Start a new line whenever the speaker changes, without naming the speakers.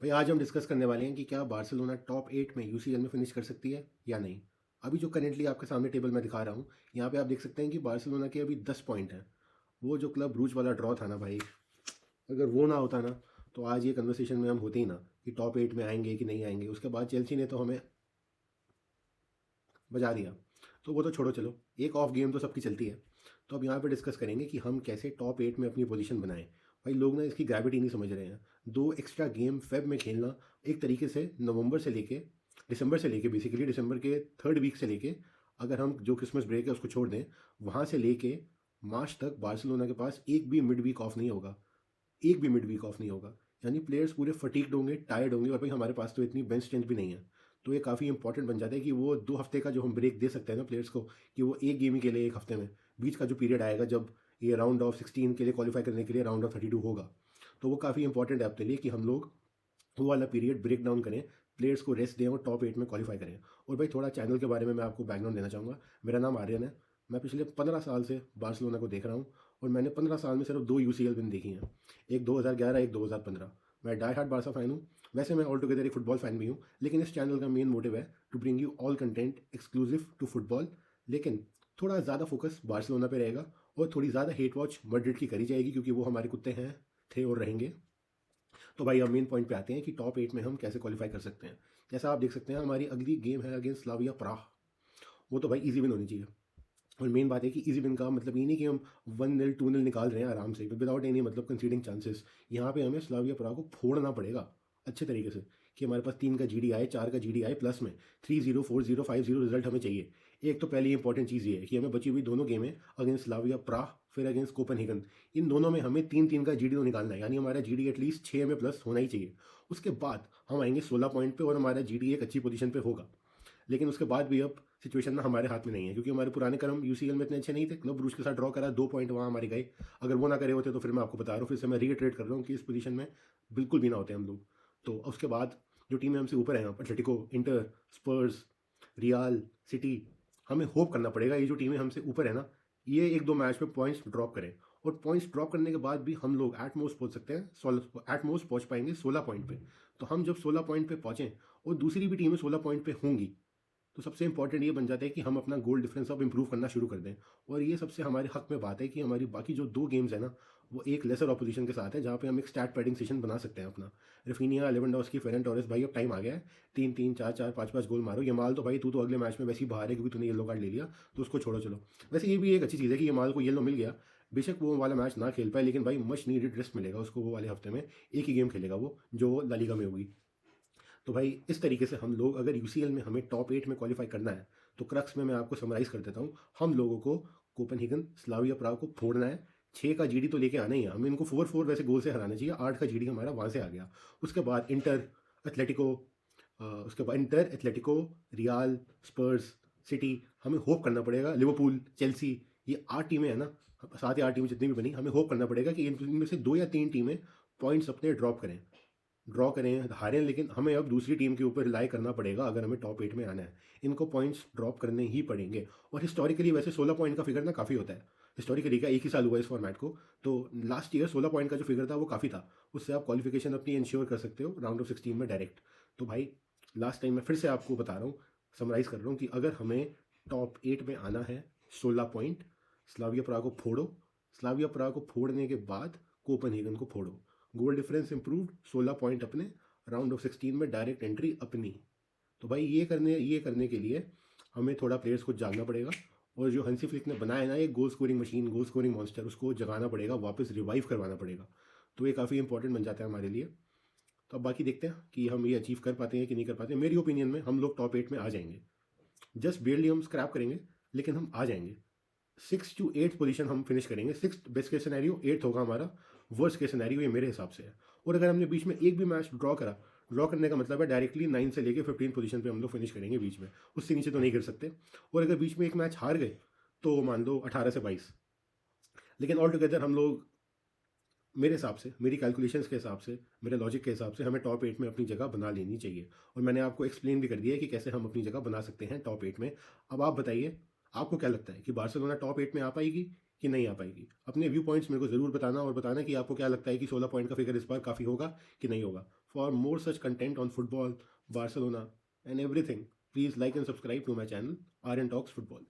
भाई आज हम डिस्कस करने वाले हैं कि क्या बार्सिलोना टॉप 8 में यूसीएल में फिनिश कर सकती है या नहीं। अभी जो करेंटली आपके सामने टेबल में दिखा रहा हूँ, यहाँ पे आप देख सकते हैं कि बार्सिलोना के अभी 10 पॉइंट हैं। वो जो क्लब ब्रूज वाला ड्रॉ था ना भाई, अगर वो ना होता ना तो आज ये कन्वर्सेशन में हम होते ही ना कि टॉप 8 में आएंगे कि नहीं आएंगे। उसके बाद चेल्सी ने तो हमें बजा दिया, तो वो तो छोड़ो, चलो एक ऑफ गेम तो सबकी चलती है। तो अब यहाँ पे डिस्कस करेंगे कि हम कैसे टॉप 8 में अपनी पोजीशन बनाएं। भाई लोग ना इसकी ग्रेविटी नहीं समझ रहे हैं। 2 एक्स्ट्रा गेम फेब में खेलना एक तरीके से नवंबर से लेके दिसंबर से लेके, बेसिकली दिसंबर के थर्ड वीक से लेके, अगर हम जो क्रिसमस ब्रेक है उसको छोड़ दें, वहाँ से लेके मार्च तक बार्सिलोना के पास एक भी मिड वीक ऑफ नहीं होगा। एक भी मिड वीक ऑफ नहीं होगा। यानी प्लेयर्स पूरे फटीक्ड होंगे, टायर्ड होंगे, और भाई हमारे पास तो इतनी बेंच स्ट्रेंथ भी नहीं है। तो ये काफ़ी इंपॉर्टेंट बन जाता है कि वो 2 हफ्ते का जो हम ब्रेक दे सकते हैं ना प्लेयर्स को, कि वो एक गेम ही के लिए एक हफ्ते में बीच का जो पीरियड आएगा जब ये राउंड ऑफ 16 के लिए क्वालिफाई करने के लिए राउंड ऑफ 32 होगा, तो वो काफ़ी इंपॉर्टेंट है आपके लिए कि हम लोग वो वाला पीरियड ब्रेक डाउन करें, प्लेयर्स को रेस्ट दें और टॉप 8 में क्वालिफाई करें। और भाई थोड़ा चैनल के बारे में मैं आपको बैकग्राउंड देना चाहूँगा। मेरा नाम आर्यन है। मैं पिछले 15 साल से बार्सिलोना को देख रहा हूँ, और मैंने 15 साल में सिर्फ 2 यूसीएल विन देखी हैं। एक 2011, एक 2015। मैं डाई हार्ड बारसा फ़ैन हूँ। वैसे मैं ऑल टुगेदर एक फुटबॉल फ़ैन भी हूँ, लेकिन इस चैनल का मेन मोटिव है to bring you all content exclusive to football. लेकिन थोड़ा ज़्यादा फोकस बार्सिलोना पे रहेगा, और थोड़ी ज़्यादा हेट वॉच मैड्रिड की करी जाएगी, क्योंकि वो हमारे कुत्ते हैं, थे और रहेंगे। तो भाई अब मेन पॉइंट पे आते हैं कि टॉप 8 में हम कैसे क्वालिफाई कर सकते हैं। जैसा आप देख सकते हैं, हमारी अगली गेम है अगेंस्ट स्लाविया प्राह। वो तो भाई इजी विन होनी चाहिए। और मेन बात है कि इजी विन का मतलब ये नहीं कि हम 1-0 2-0 निकाल रहे हैं आराम से विदाउट एनी मतलब कंसीडिंग चांसेस। यहाँ पे हमें स्लाविया प्राह को फोड़ना पड़ेगा अच्छे तरीके से, कि हमारे पास 3 का जीडी आए, 4 का जीडी आए, प्लस में 3-0 4-0 5-0 रिजल्ट हमें चाहिए। एक तो पहली इंपॉर्टेंट चीज़ ये है कि हमें बची हुई दोनों गेमें अगेंस्ट स्लाविया प्राह, फिर अगेंस्ट कोपेनहेगन, इन दोनों में हमें 3-3 का जीडी तो निकालना है। यानी हमारा जीडी एटलीस्ट 6 में प्लस होना ही चाहिए। उसके बाद हम आएंगे 16 पॉइंट पे, और हमारा जीडी एक अच्छी पोजीशन पे होगा। लेकिन उसके बाद भी अब सिचुएशन ना हमारे हाथ में नहीं है, क्योंकि हमारे पुराने कर्म यूसीएल में इतने अच्छे नहीं थे। क्लब ब्रूज के साथ ड्रॉ करा, 2 पॉइंट वहाँ हमारे गए। अगर वो ना करे होते तो फिर मैं आपको बता रहा हूँ, फिर से मैं रीट्रेट कर रहा हूँ कि इस पोजीशन में बिल्कुल भी ना होते हम लोग। तो उसके बाद जो टीमें हमसे ऊपर हैं, एटलेटिको, इंटर, स्पर्स, रियाल, सिटी, हमें होप करना पड़ेगा ये जो टीमें हमसे ऊपर है ना, ये 1-2 मैच में पॉइंट्स ड्रॉप करें। और पॉइंट्स ड्रॉप करने के बाद भी हम लोग एट मोस्ट पहुंच सकते हैं 16, एट मोस्ट पहुंच पाएंगे 16 पॉइंट पे। तो हम जब 16 पॉइंट पे पहुंचें और दूसरी भी टीमें 16 पॉइंट पे होंगी, तो सबसे इंपॉर्टेंट ये बन जाता है कि हम अपना गोल डिफरेंस अब इंप्रूव करना शुरू कर दें। और ये सबसे हमारे हक में बात है कि हमारी बाकी जो 2 गेम्स है ना, वो एक लेसर ऑपोजिशन के साथ है, जहाँ पे हम एक स्टैट पैडिंग सेशन बना सकते हैं अपना। रफीनिया, लेवेंडोस्की, फेरन टोरेस, भाई अब टाइम आ गया है। 3-3 4-4 5-5 गोल मारो। यमाल तो भाई तू तो अगले मैच में वैसे ही बाहर है, क्योंकि तूने येलो कार्ड ले लिया, तो उसको छोड़ो। चलो, वैसे ये भी एक अच्छी चीज़ है कि यमाल को येलो मिल गया। बेशक वो वाला मैच ना खेल पाए, लेकिन भाई मच नीडेड रेस्ट मिलेगा उसको। वो वाले हफ्ते में एक ही गेम खेलेगा वो, जो ला लीगा में होगी। तो भाई इस तरीके से हम लोग, अगर यूसीएल में हमें टॉप 8 में क्वालिफाई करना है, तो क्रक्स में मैं आपको समराइज़ कर देता हूँ। हम लोगों को कोपेनहेगन, स्लाविया प्राग को फोड़ना है। 6 का जीडी तो लेके आना ही है हमें। इनको 4-4 वैसे गोल से हराना चाहिए। 8 का जीडी हमारा वहाँ से आ गया। उसके बाद इंटर, एथलेटिको, उसके बाद इंटर, एथलेटिको, रियाल, स्पर्स, सिटी, हमें होप करना पड़ेगा। लिवरपूल, चेल्सी, ये 8 टीमें हैं ना, 7 या 8 टीमें जितनी भी बनी, हमें होप करना पड़ेगा कि इनमें से 2 या 3 टीमें पॉइंट्स अपने ड्रॉ करें, हारें, लेकिन हमें अब दूसरी टीम के ऊपर रिलाई करना पड़ेगा अगर हमें टॉप 8 में आना है। इनको पॉइंट्स ड्रॉप करने ही पड़ेंगे। और हिस्टोरिकली वैसे 16 पॉइंट का फिगर ना काफ़ी होता है। हिस्टोरिकली का एक ही साल हुआ इस फॉर्मेट को, तो लास्ट ईयर 16 पॉइंट का जो फिगर था वो काफ़ी था। उससे आप क्वालिफिकेशन अपनी इंश्योर कर सकते हो राउंड ऑफ 16 में डायरेक्ट। तो भाई लास्ट टाइम मैं फिर से आपको बता रहा हूँ, समराइज़ कर रहा हूँ कि अगर हमें टॉप 8 में आना है, 16 पॉइंट, स्लाविया प्राग को फोड़ो। स्लाविया प्राग को फोड़ने के बाद कोपेनहेगन को फोड़ो। गोल डिफरेंस इंप्रूव्ड, 16 पॉइंट अपने, राउंड ऑफ 16 में डायरेक्ट एंट्री अपनी। तो भाई ये करने के लिए हमें थोड़ा प्लेयर्स को जागना पड़ेगा। और जो हंसी फ्लिक ने बनाया ना, एक goal scoring machine, goal scoring monster, उसको जगाना पड़ेगा, वापस रिवाइव करवाना पड़ेगा। तो ये काफ़ी इंपॉर्टेंट बन जाता है हमारे लिए। तो अब बाकी देखते हैं कि हम ये अचीव कर पाते हैं कि नहीं कर पाते। मेरी ओपिनियन में हम लोग टॉप 8 में आ जाएंगे। जस्ट बेयरली हम स्क्रैप करेंगे, लेकिन हम आ जाएंगे। 6 to 8 पोजीशन हम फिनिश करेंगे। 6 बेस्ट केस सिनेरियो, 8 होगा हमारा वर्स्ट केस सिनेरियो, ये मेरे हिसाब से है। और अगर हमने बीच में एक भी मैच ड्रॉ करने का मतलब है डायरेक्टली 9 से लेके 15 पोजीशन पे हम लोग फिनिश करेंगे बीच में, उससे नीचे तो नहीं गिर सकते। और अगर बीच में एक मैच हार गए तो मान लो 18 से 22। लेकिन ऑल टुगेदर हम लोग, मेरे हिसाब से, मेरी कैलकुलेशंस के हिसाब से, मेरे लॉजिक के हिसाब से, हमें टॉप 8 में अपनी जगह बना लेनी चाहिए। और मैंने आपको एक्सप्लेन भी कर दिया है कि कैसे हम अपनी जगह बना सकते हैं टॉप 8 में। अब आप बताइए, आपको क्या लगता है कि बार्सिलोना टॉप 8 में आ पाएगी कि नहीं आ पाएगी? अपने व्यू पॉइंट्स मेरे को ज़रूर बताना, और बताना कि आपको क्या लगता है कि 16 पॉइंट का फिगर इस बार काफ़ी होगा कि नहीं होगा। For more such content on football, Barcelona, and everything, please like and subscribe to my channel, RN Talks Football.